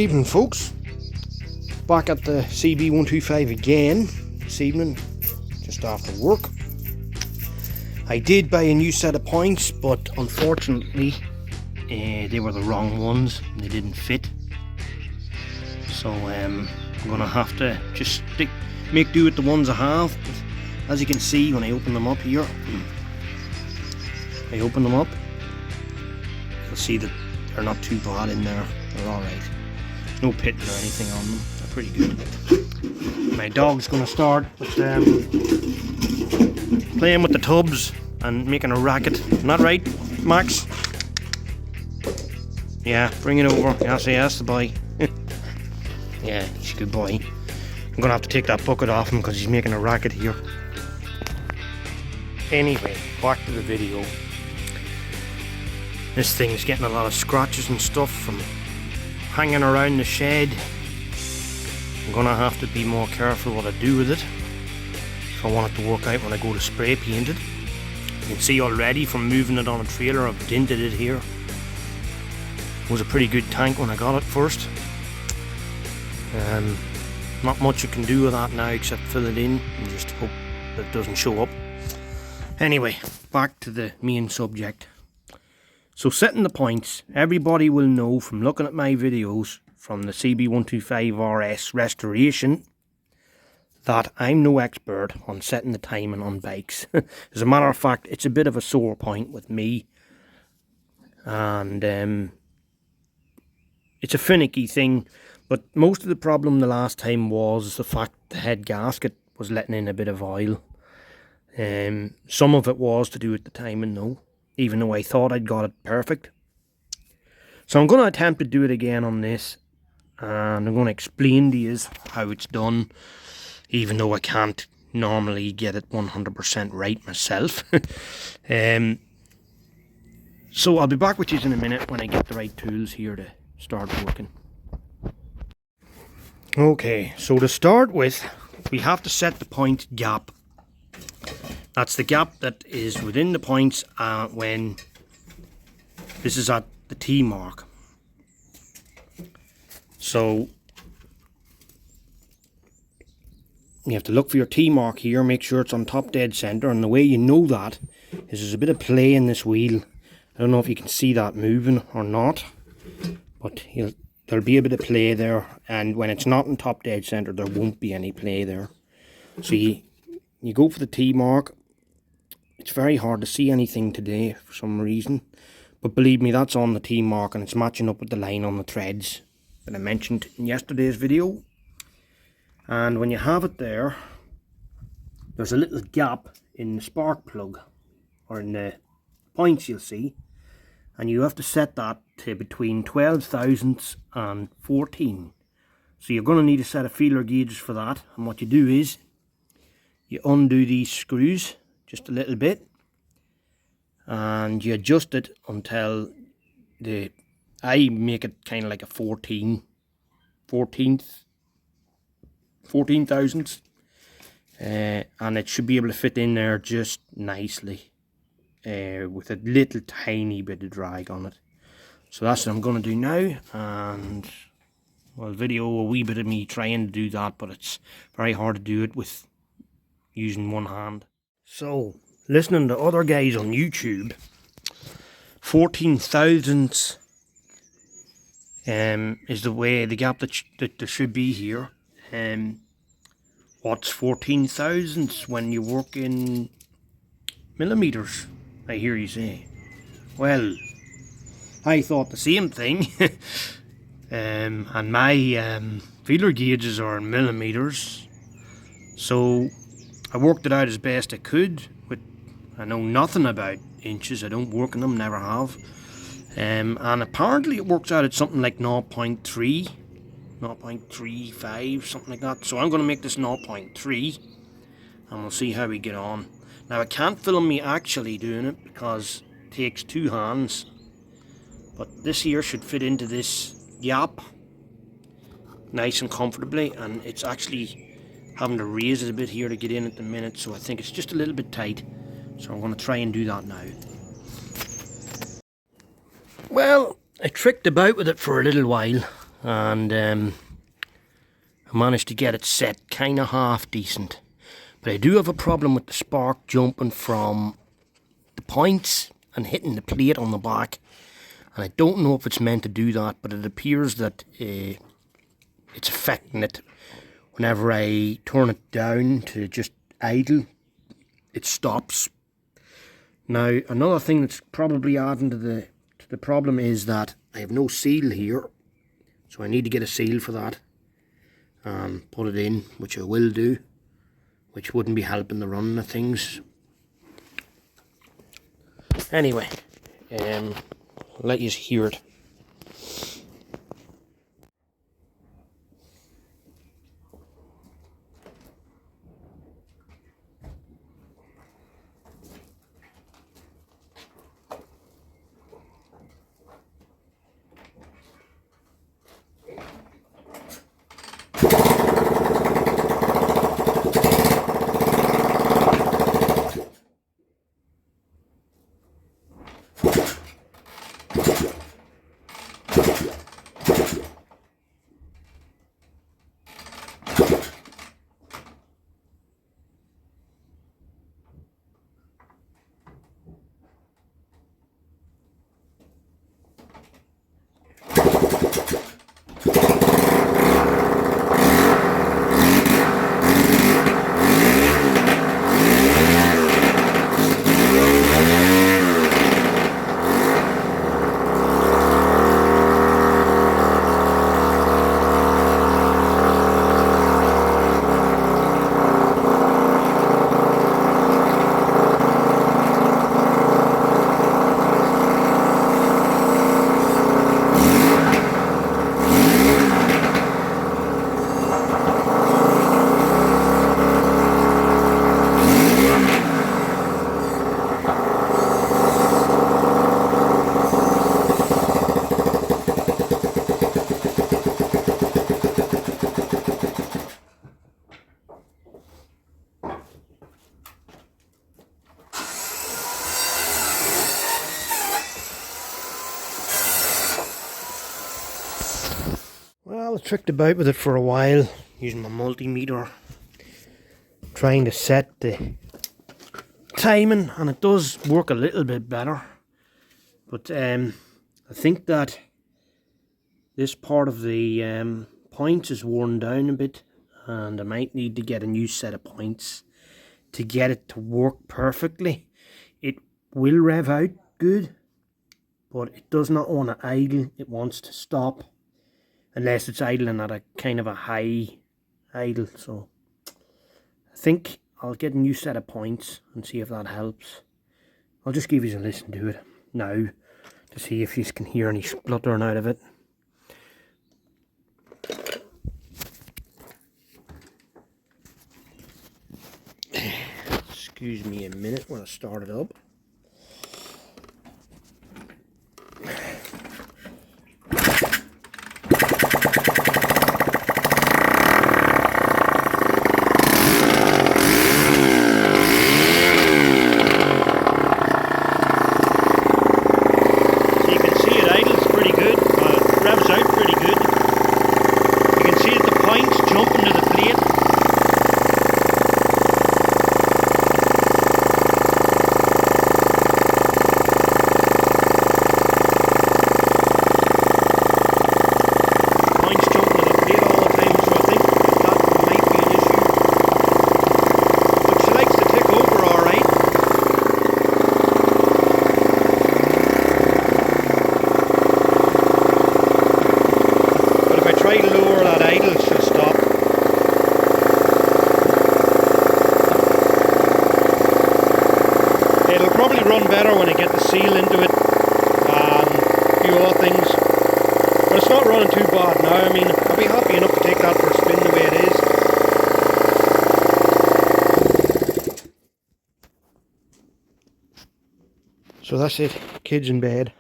Evening folks, back at the cb125 again this evening, just after work. I did buy a new set of points, but unfortunately they were the wrong ones and they didn't fit. So I'm gonna have to just make do with the ones I have. But as you can see, when I open them up here, you'll see that they're not too bad in there. They're alright. No pitting or anything on them. They're pretty good. My dog's going to start with playing with the tubs and making a racket. Isn't that right, Max? Yeah, bring it over. Yes, yes, the boy. Yeah, he's a good boy. I'm going to have to take that bucket off him because he's making a racket here. Anyway, back to the video. This thing's getting a lot of scratches and stuff from hanging around the shed. I'm gonna have to be more careful what I do with it if I want it to work out when I go to spray paint it. You can see already from moving it on a trailer, I've dinted it here. It was a pretty good tank when I got it first. Not much you can do with that now except fill it in and just hope that it doesn't show up. Anyway, back to the main subject. So setting the points, everybody will know from looking at my videos from the cb125 RS restoration that I'm no expert on setting the timing on bikes. As a matter of fact, it's a bit of a sore point with me, and it's a finicky thing, but most of the problem the last time was the fact the head gasket was letting in a bit of oil. Some of it was to do with the timing though, even though I thought I'd got it perfect. So I'm going to attempt to do it again on this, and I'm going to explain to you how it's done, even though I can't normally get it 100% right myself. So I'll be back with you in a minute when I get the right tools here to start working. Okay, so to start with, we have to set the point gap. That's the gap that is within the points when this is at the T mark. So you have to look for your T mark here, make sure it's on top dead center, and the way you know that is there's a bit of play in this wheel. I don't know if you can see that moving or not, but there'll be a bit of play there, and when it's not on top dead center there won't be any play there. So you go for the T mark. It's very hard to see anything today for some reason, but believe me, that's on the T mark and it's matching up with the line on the threads that I mentioned in yesterday's video. And when you have it there, there's a little gap in the spark plug, or in the points you'll see, and you have to set that to between 12 thousandths and 14. So you're going to need a set of feeler gauges for that, and what you do is you undo these screws just a little bit and you adjust it until I make it kind of like a 14 thousandths, and it should be able to fit in there just nicely with a little tiny bit of drag on it. So that's what I'm going to do now, and I'll video a wee bit of me trying to do that, but it's very hard to do it with using one hand. So, listening to other guys on YouTube, 14 thousandths is the gap that there should be here. What's 14 thousandths when you work in millimeters, I hear you say? Well, I thought the same thing. And my feeler gauges are in millimeters, so I worked it out as best I could. I know nothing about inches, I don't work in them, never have. And apparently it works out at something like 0.3, 0.35, something like that. So I'm going to make this 0.3 and we'll see how we get on. Now I can't film me actually doing it because it takes two hands, but this here should fit into this gap nice and comfortably, and it's actually having to raise it a bit here to get in at the minute, so I think it's just a little bit tight. So I'm going to try and do that now. Well, I tricked about with it for a little while, and I managed to get it set kind of half decent. But I do have a problem with the spark jumping from the points and hitting the plate on the back. And I don't know if it's meant to do that, but it appears that it's affecting it. Whenever I turn it down to just idle, it stops. Now, another thing that's probably adding to the problem is that I have no seal here. So I need to get a seal for that and put it in, which I will do, which wouldn't be helping the running of things. Anyway, I'll let you hear it. Well, I tricked about with it for a while, using my multimeter, trying to set the timing, and it does work a little bit better. But I think that this part of the points is worn down a bit, and I might need to get a new set of points to get it to work perfectly. It will rev out good, but it does not want to idle. It wants to stop unless it's idling at a kind of a high idle. So I think I'll get a new set of points and see if that helps. I'll just give you a listen to it now to see if you can hear any spluttering out of it. Excuse me a minute when I start it up. Probably run better when I get the seal into it and a few other things, but it's not running too bad now. I mean, I'll be happy enough to take that for a spin the way it is. So that's it, kids in bed,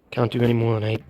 can't do any more tonight.